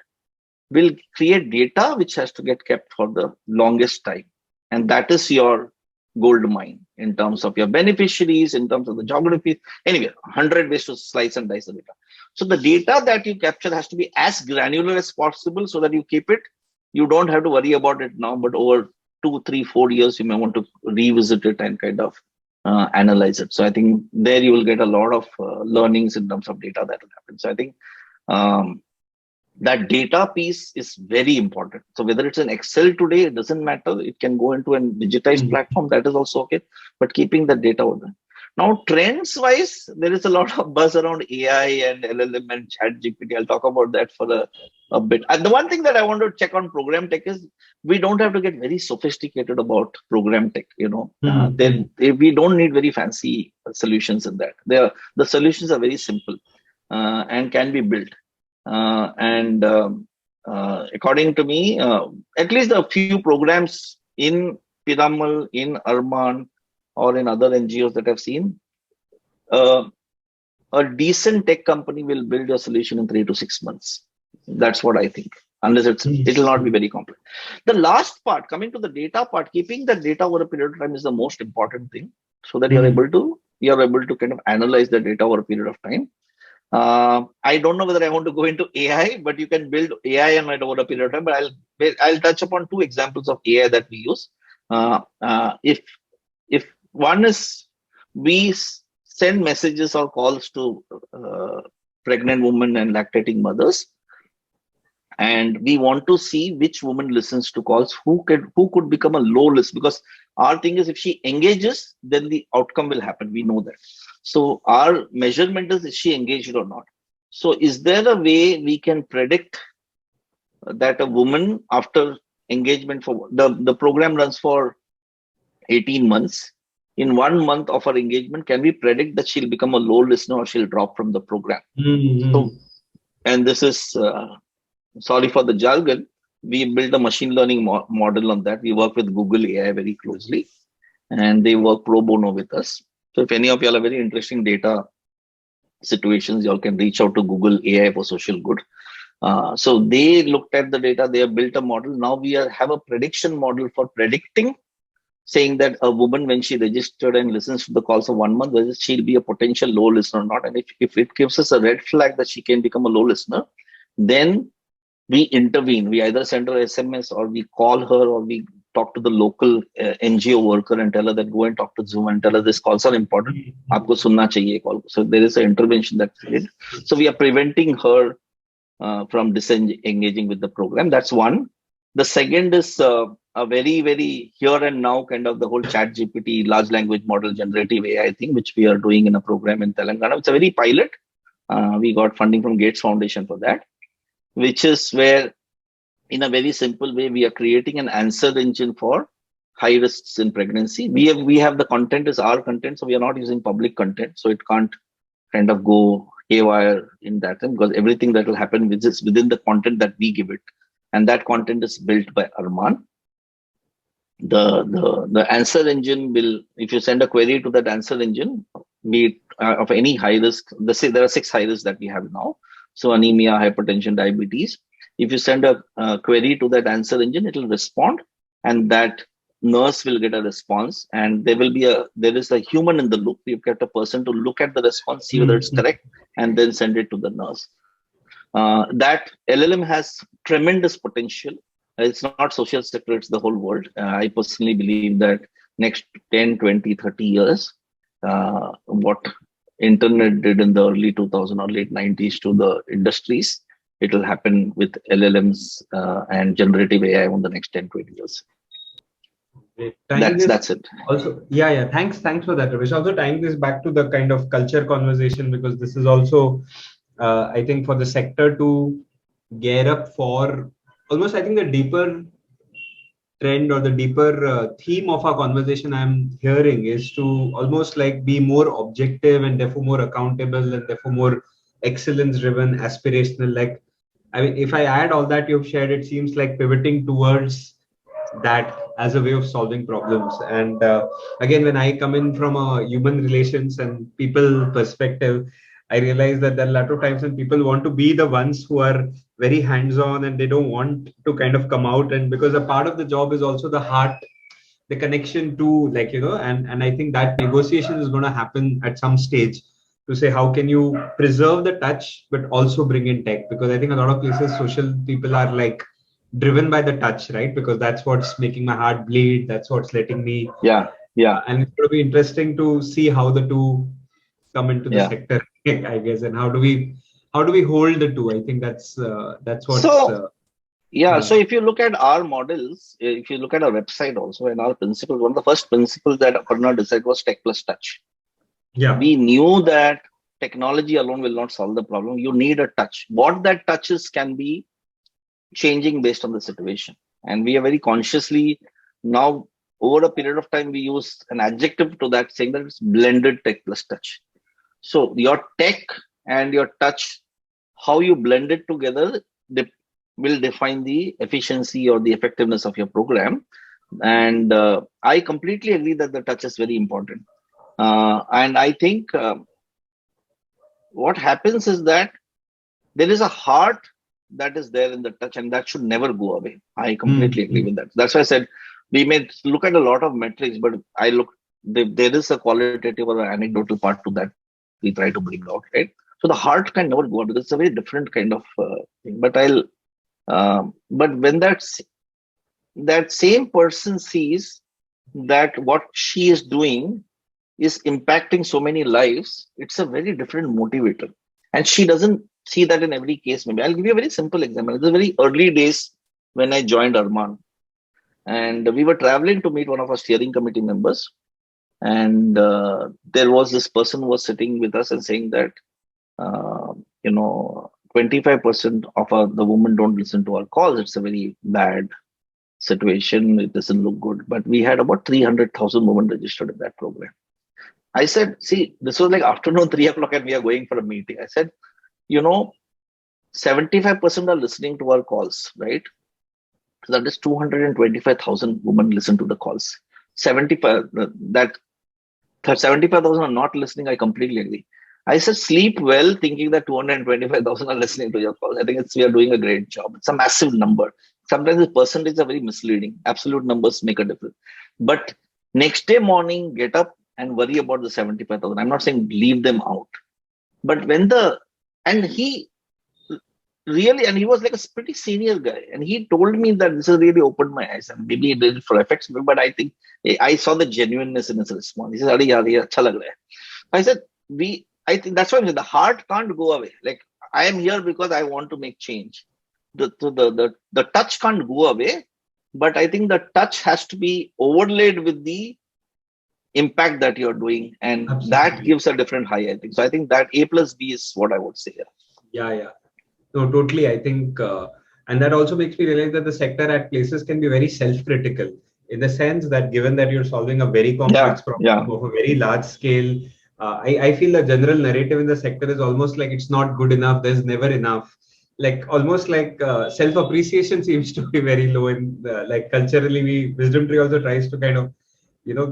will create data which has to get kept for the longest time. And that is your gold mine in terms of your beneficiaries, in terms of the geography. Anyway, 100 ways to slice and dice the data. So the data that you capture has to be as granular as possible so that you keep it. You don't have to worry about it now, but over 2, 3, 4 years, you may want to revisit it and kind of analyze it. So I think there you will get a lot of learnings in terms of data that will happen. So I think um, that data piece is very important. So whether it's an Excel today, it doesn't matter. It can go into a digitized Hmm. platform. That is also okay. But keeping the data over there. Now, trends wise, there is a lot of buzz around AI and LLM and Chat GPT. I'll talk about that for a bit. And the one thing that I want to check on program tech is we don't have to get very sophisticated about program tech. Hmm. Hmm. We don't need very fancy solutions in that. The solutions are very simple and can be built. And according to me, at least a few programs in Piramal, in Arman, or in other NGOs that I've seen, uh, a decent tech company will build a solution in 3 to 6 months. That's what I think. Unless it will not be Hmm. very complex. The last part, coming to the data part, keeping the data over a period of time is the most important thing, so that Hmm. you're able to kind of analyze the data over a period of time. I don't know whether I want to go into AI, but you can build AI and it over a period of time. But I'll touch upon two examples of AI that we use. If one is we send messages or calls to pregnant women and lactating mothers, and we want to see which woman listens to calls, who could become a low list, because our thing is if she engages, then the outcome will happen. We know that. So our measurement is she engaged or not. So is there a way we can predict that a woman after engagement, for the program runs for 18 months, in 1 month of her engagement, can we predict that she'll become a low listener or she'll drop from the program? Hmm. So, and this is sorry for the jargon, we built a machine learning model on that. We work with Google AI very closely, and they work pro bono with us. So if any of y'all have very interesting data situations, y'all can reach out to Google AI for social good. So they looked at the data, they have built a model. Now have a prediction model for predicting, saying that a woman, when she registered and listens to the calls for 1 month, whether she'll be a potential low listener or not. And if it gives us a red flag that she can become a low listener, then we intervene. We either send her SMS, or we call her, or we talk to the local NGO worker and tell her that go and talk to Zoom and tell her this calls are important. Hmm. Aapko sunna chahiye call. So there is an intervention that's needed. So we are preventing her from disengaging with the program. That's one. The second is a very, very here and now kind of the whole Chat GPT, large language model, generative AI thing, which we are doing in a program in Telangana. It's a very pilot. We got funding from Gates Foundation for that, which is where, in a very simple way, we are creating an answer engine for high risks in pregnancy. We have the content is our content, so we are not using public content, so it can't kind of go haywire in that time, because everything that will happen is within the content that we give it, and that content is built by Arman. The answer engine will, if you send a query to that answer engine, be it of any high risk, let's say there are 6 high risks that we have now, so anemia, hypertension, diabetes. If you send a query to that answer engine, it will respond, and that nurse will get a response, and there is a human in the loop. You've got a person to look at the response, see whether it's Mm-hmm. correct, and then send it to the nurse. That LLM has tremendous potential. It's not social sector, it's the whole world. I personally believe that next 10, 20, 30 years, what internet did in the early 2000 or late 90s to the industries, it will happen with LLMs and generative AI in the next 10, 20 years. Great. Tying this That's it. also, yeah. Thanks for that, Ramesh. Also tying this back to the kind of culture conversation, because this is also, I think, for the sector to gear up for almost, I think, the deeper trend or the deeper theme of our conversation I'm hearing is to almost like be more objective and therefore more accountable and therefore more excellence driven, aspirational. Like, I mean, if I add all that you've shared, it seems like pivoting towards that as a way of solving problems. And again, when I come in from a human relations and people perspective, I realize that there are a lot of times when people want to be the ones who are very hands on and they don't want to kind of come out. And because a part of the job is also the heart, the connection to, like, and I think that negotiation is going to happen at some stage to say how can you preserve the touch but also bring in tech, because I think a lot of places social people are like driven by the touch, right? Because that's what's making my heart bleed, that's what's letting me, Yeah. and it's going to be interesting to see how the two come into the Yeah. sector, I guess, and how do we hold the two? I think that's what's So yeah, yeah. so if you look at our models, if you look at our website also, and our principles, one of the first principles that Aparna decided was tech plus touch. Yeah. We knew that technology alone will not solve the problem. You need a touch. What that touches can be changing based on the situation. And we are very consciously now, over a period of time, we use an adjective to that, saying that it's blended tech plus touch. So your tech and your touch, how you blend it together, will define the efficiency or the effectiveness of your program. And I completely agree that the touch is very important. And I think what happens is that there is a heart that is there in the touch, and that should never go away. I completely agree Mm-hmm. with that. That's why I said we may look at a lot of metrics, but there is a qualitative or an anecdotal part to that we try to bring out, right? So the heart can never go out, because it's a very different kind of thing. But when that same person sees that what she is doing is impacting so many lives, it's a very different motivator. And she doesn't see that in every case. Maybe I'll give you a very simple example. It's the very early days when I joined Arman, and we were traveling to meet one of our steering committee members. And there was this person who was sitting with us and saying that, uh, 25% of the women don't listen to our calls. It's a very bad situation. It doesn't look good. But we had about 300,000 women registered in that program. I said, see, this was like afternoon 3 o'clock and we are going for a meeting. I said, 75% are listening to our calls, right? So that is 225,000 women listen to the calls. 75,000 are not listening. I completely agree. I said, sleep well, thinking that 225,000 are listening to your calls. I think we are doing a great job. It's a massive number. Sometimes the percentages are very misleading. Absolute numbers make a difference. But next day morning, get up and worry about the 75,000. I'm not saying leave them out. But he really, and he was like a pretty senior guy, and he told me that this has really opened my eyes, and maybe it did for effects, but I think I saw the genuineness in his response. He said, "Arey yaar, ye acha lag raha hai." I said, I think that's why the heart can't go away. Like, I am here because I want to make change. The touch can't go away, but I think the touch has to be overlaid with the impact that you're doing, and that Absolutely. gives a different high, I think. So I think that A plus B is what I would say. Yeah. No, totally. I think, and that also makes me realize that the sector at places can be very self-critical. in the sense that given that you're solving a very complex Yeah, problem yeah, of a very large scale, I feel the general narrative in the sector is almost like it's not good enough. There's never enough. Like almost like self-appreciation seems to be very low in like culturally. Wisdom Tree also tries to kind of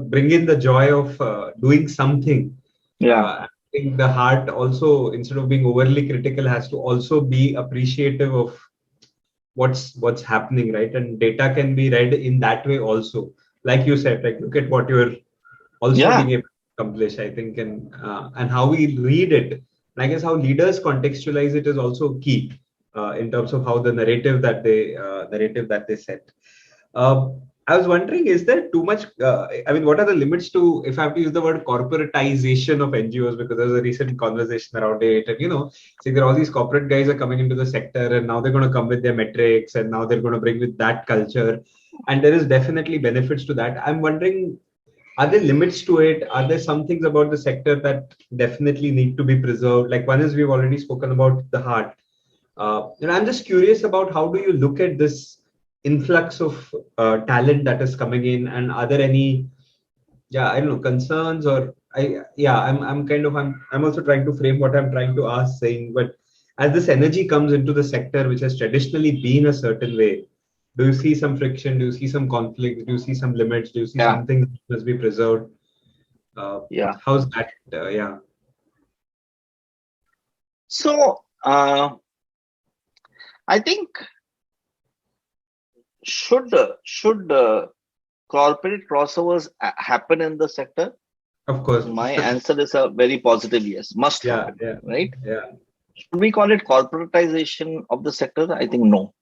bring in the joy of doing something. yeah, I think the heart also, instead of being overly critical, has to also be appreciative of what's happening, right? And data can be read in that way also. Like you said, like look at what you're also yeah, being able to accomplish, I think, and how we read it. And I guess how leaders contextualize it is also key in terms of how the narrative that they set. uh, I was wondering, is there too much? I mean, what are the limits to, if I have to use the word corporatization of NGOs? Because there was a recent conversation around it, and saying there are all these corporate guys are coming into the sector, and now they're going to come with their metrics, and now they're going to bring with that culture, and there is definitely benefits to that. I'm wondering, are there limits to it? Are there some things about the sector that definitely need to be preserved? Like one is we've already spoken about the heart. And I'm just curious about how do you look at this influx of talent that is coming in, and are there any, yeah, I don't know, concerns or yeah, I'm also trying to frame what I'm trying to ask, saying, but as this energy comes into the sector, which has traditionally been a certain way, do you see some friction? Do you see some conflict? Do you see some limits? Do you see yeah, something that must be preserved? Uh, yeah. how's that? Yeah, So I think should corporate crossovers happen in the sector? of course. My answer is a very positive yes. Must Yeah, happen, yeah, right? yeah. Should we call it corporatization of the sector? I think no.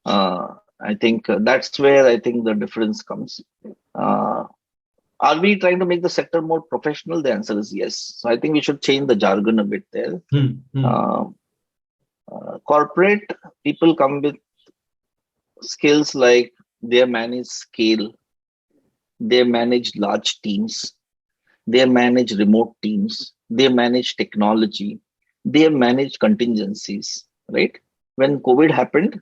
I think that's where I think the difference comes. Uh, are we trying to make the sector more professional? The answer is yes. So I think we should change the jargon a bit there. Hmm, hmm. Uh, Corporate people come with skills like they manage scale, they manage large teams, they manage remote teams, they manage technology, they manage contingencies, right? When COVID happened,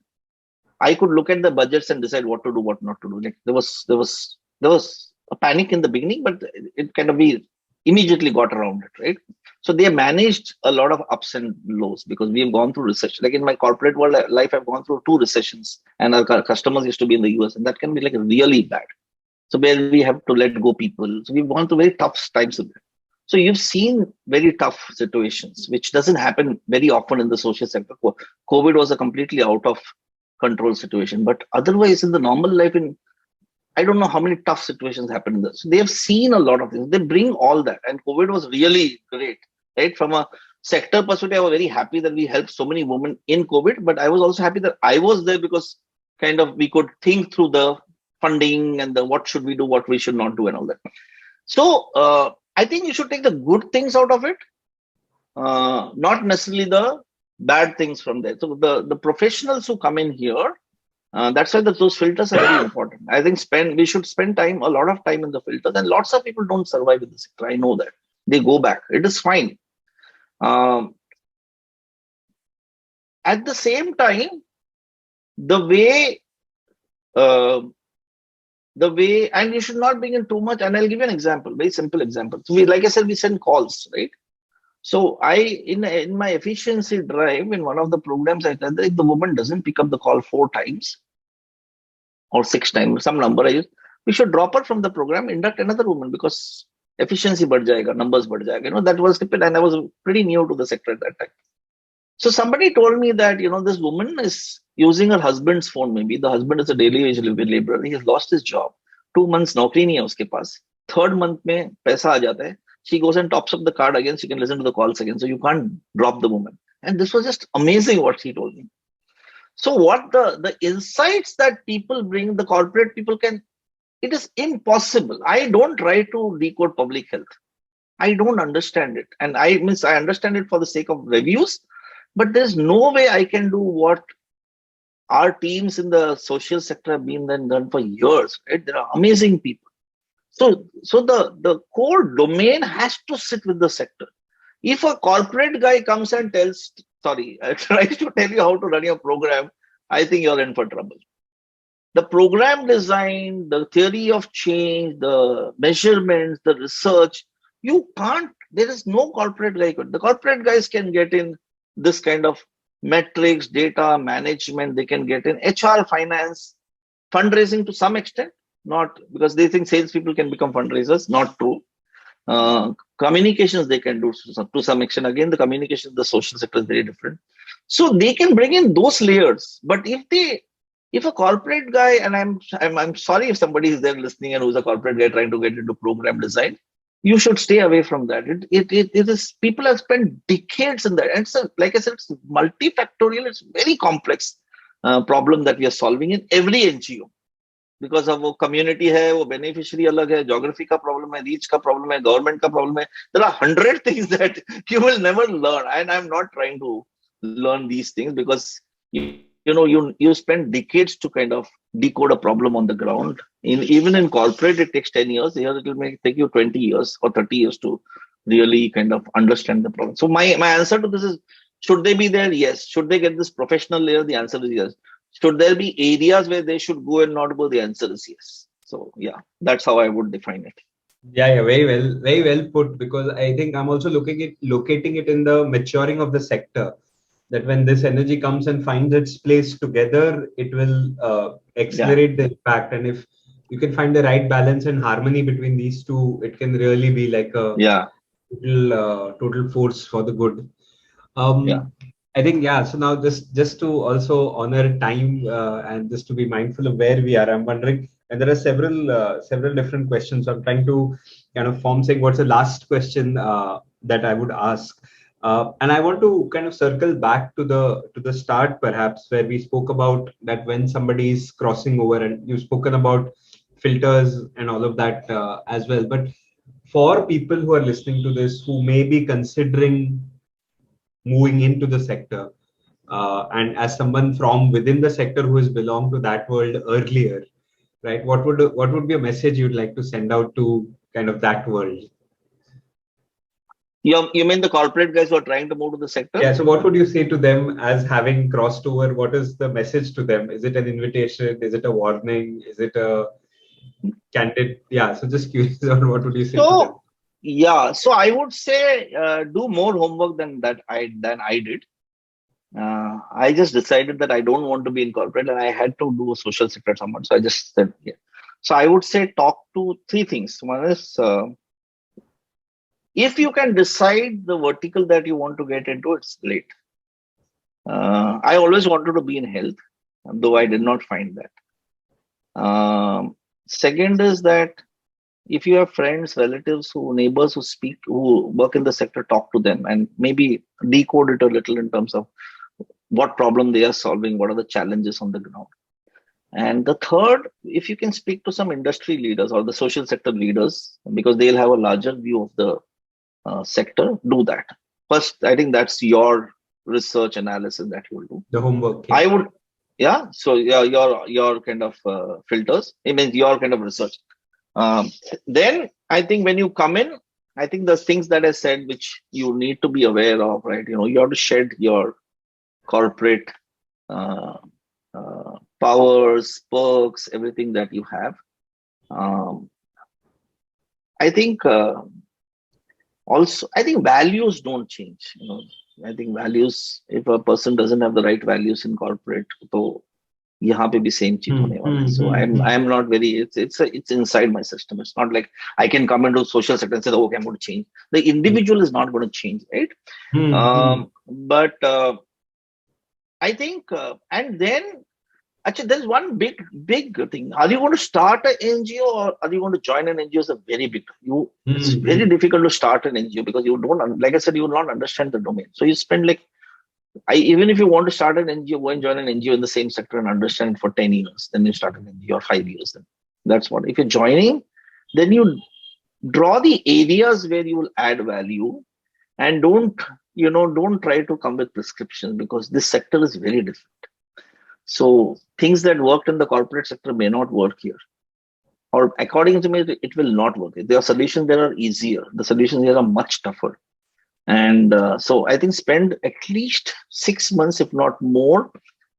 I could look at the budgets and decide what to do, what not to do. Like there was a panic in the beginning, but it kind of we immediately got around it, right? So they managed a lot of ups and lows because we have gone through recession. Like in my corporate world life, I've gone through two recessions, and our customers used to be in the US, and that can be like really bad. So where we have to let go people. So we've gone through very tough times of it. So you've seen very tough situations, which doesn't happen very often in the social sector. COVID was a completely out of control situation, but otherwise in the normal life, in I don't know how many tough situations happen in this. So they have seen a lot of things. They bring all that, and COVID was really great, right? From a sector perspective, I was very happy that we helped so many women in COVID, but I was also happy that I was there because kind of we could think through the funding and the what should we do, what we should not do, and all that. So I think you should take the good things out of it, not necessarily the bad things from there. So the professionals who come in here, that's why those filters are very important. I think we should spend a lot of time in the filters, and lots of people don't survive in the sector. I know that they go back. It is fine. Um, at the same time, the way uh, and you should not bring in too much. And I'll give you an example, very simple example. So like I said, we send calls, right? So in my efficiency drive in one of the programs, I said that if the woman doesn't pick up the call 4 times or 6 times, some number I use, we should drop her from the program, induct another woman because efficiency बढ़ जाएगा, numbers बढ़ जाएगा. That was stupid, and I was pretty new to the sector at that time. So somebody told me that this woman is using her husband's phone. Maybe the husband is a daily wage laborer. He has lost his job. 2 months नौकरी नहीं है उसके पास. Third month में पैसा आ जाता है. She goes and tops up the card again. She can listen to the calls again. So you can't drop the woman. And this was just amazing what she told me. So what the insights that people bring, the corporate people can, it is impossible. I don't try to decode public health. I don't understand it. And I understand it for the sake of reviews, but there's no way I can do what our teams in the social sector have been done for years. Right? There are amazing people. So the core domain has to sit with the sector. If a corporate guy comes and tries to tell you how to run your program, I think you're in for trouble. the program design, the theory of change, the measurements, the research, you can't, there is no corporate guy. The corporate guys can get in this kind of metrics, data management, they can get in HR, finance, fundraising to some extent, not because they think salespeople can become fundraisers, not true. Communications they can do to some extent. Again, the communication, the social sector is very different. So they can bring in those layers. But if a corporate guy, and I'm sorry if somebody is there listening and who's a corporate guy trying to get into program design, you should stay away from that. It is, people have spent decades in that. And it's like I said, it's multifactorial, it's very complex problem that we are solving in every NGO. Because अब वो community है, वो beneficiary अलग है, geography का problem है, reach का problem है, गवर्नमेंट का प्रॉब्लम है. There are 100 things that you will never learn, and I am not trying to learn these things because you spend decades to kind of decode a problem on the ground. Even in corporate it takes 10 years. Here it will take you 20 years or 30 years to really kind of understand the problem. So my answer to this is, should they be there? Yes. Should they get this professional layer? The answer is yes. Should there be areas where they should go and not go? The answer is yes. So yeah, that's how I would define it. Yeah, very well put. Because I think I'm also locating it in the maturing of the sector. That when this energy comes and finds its place together, it will accelerate the impact. And if you can find the right balance and harmony between these two, it can really be like a total force for the good. I think, yeah. So now just to also honor time and just to be mindful of where we are, I'm wondering, and there are several different questions. So I'm trying to kind of form saying what's the last question that I would ask. And I want to kind of circle back to the start, perhaps, where we spoke about that when somebody is crossing over, and you've spoken about filters and all of that as well. But for people who are listening to this, who may be considering moving into the sector, and as someone from within the sector who has belonged to that world earlier, right? What would be a message you'd like to send out to kind of that world? You mean the corporate guys who are trying to move to the sector? Yeah. So what would you say to them as having crossed over? What is the message to them? Is it an invitation? Is it a warning? Is it a candid? Yeah. So just curious on what would you say to them? Yeah. So I would say do more homework than I did. I just decided that I don't want to be in corporate, and I had to do a social sector somewhat. So I just said, yeah. So I would say talk to three things. One is, if you can decide the vertical that you want to get into, it's great. I always wanted to be in health, though I did not find that. Second is that if you have friends, relatives, neighbors who work in the sector, talk to them and maybe decode it a little in terms of what problem they are solving, what are the challenges on the ground. And the third, if you can speak to some industry leaders or the social sector leaders, because they'll have a larger view of the sector, do that. First, I think that's your research analysis that you will do. The homework. I would, yeah. So your kind of filters, it means your kind of research. Then I think when you come in, I think the things that I said, which you need to be aware of, right? You have to shed your corporate powers, perks, everything that you have. I think also, I think values don't change. I think values, if a person doesn't have the right values in corporate, so यहाँ पे भी same चीज होने वाला है. So I'm not very, it's inside my system. It's not like I can come into social sector and say, okay, I'm going to change. The individual is not going to change, right? But I think, and then actually there's one big thing. Are you going to start an NGO or are you going to join an NGO? Is a very big. It's very difficult to start an NGO because you don't, like I said, you will not understand the domain. So you spend like, even if you want to start an NGO, go and join an NGO in the same sector and understand it for 10 years. Then you start an NGO or 5 years. Then that's what. If you're joining, then you draw the areas where you will add value, and don't try to come with prescriptions, because this sector is very different. So things that worked in the corporate sector may not work here, or according to me, it will not work. There are solutions that are easier. The solutions here are much tougher. And so I think spend at least 6 months, if not more,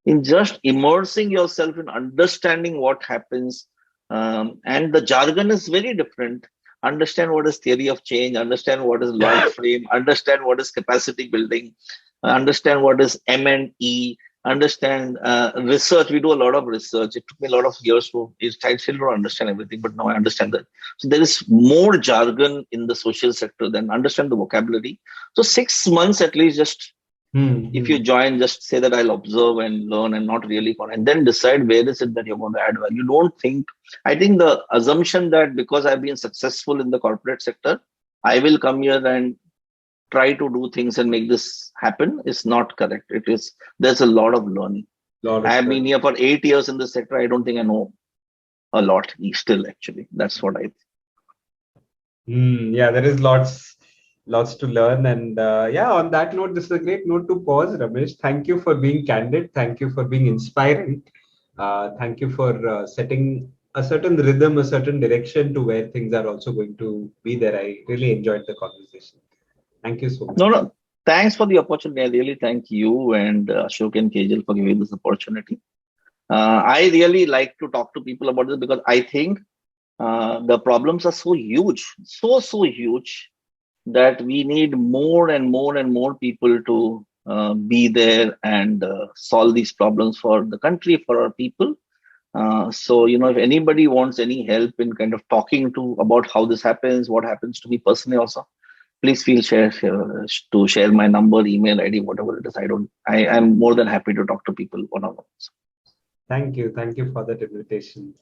in just immersing yourself in understanding what happens. And the jargon is very different. Understand what is theory of change, understand what is Lloyd frame, understand what is capacity building, understand what is M&E, understand research. We do a lot of research. It took me a lot of years to, I still don't understand everything, but now I understand that. So there is more jargon in the social sector than understand the vocabulary. So 6 months at least, just if you Hmm. join, just say that I'll observe and learn and not really and then decide where is it that you're going to add value. Don't think, I think the assumption that because I've been successful in the corporate sector, I will come here and try to do things and make this happen is not correct. It is, there's a lot of learning. Lot I of have been learning. here for 8 years in this sector. I don't think I know a lot still, actually. That's what I. Yeah, there is lots to learn. And yeah, on that note, this is a great note to pause, Ramesh. Thank you for being candid. Thank you for being inspiring. Thank you for setting a certain rhythm, a certain direction to where things are also going to be there. I really enjoyed the conversation. Thank you so No, much. no. Thanks for the opportunity. I really thank you and Ashok and Kejal for giving this opportunity. I really like to talk to people about this because I think the problems are so huge, so huge, that we need more and more and more people to be there and solve these problems for the country, for our people. So, if anybody wants any help in kind of talking to about how this happens, what happens to me personally also, please feel to share my number, email ID, whatever it is. I am more than happy to talk to people one on one. Thank you. Thank you for that invitation.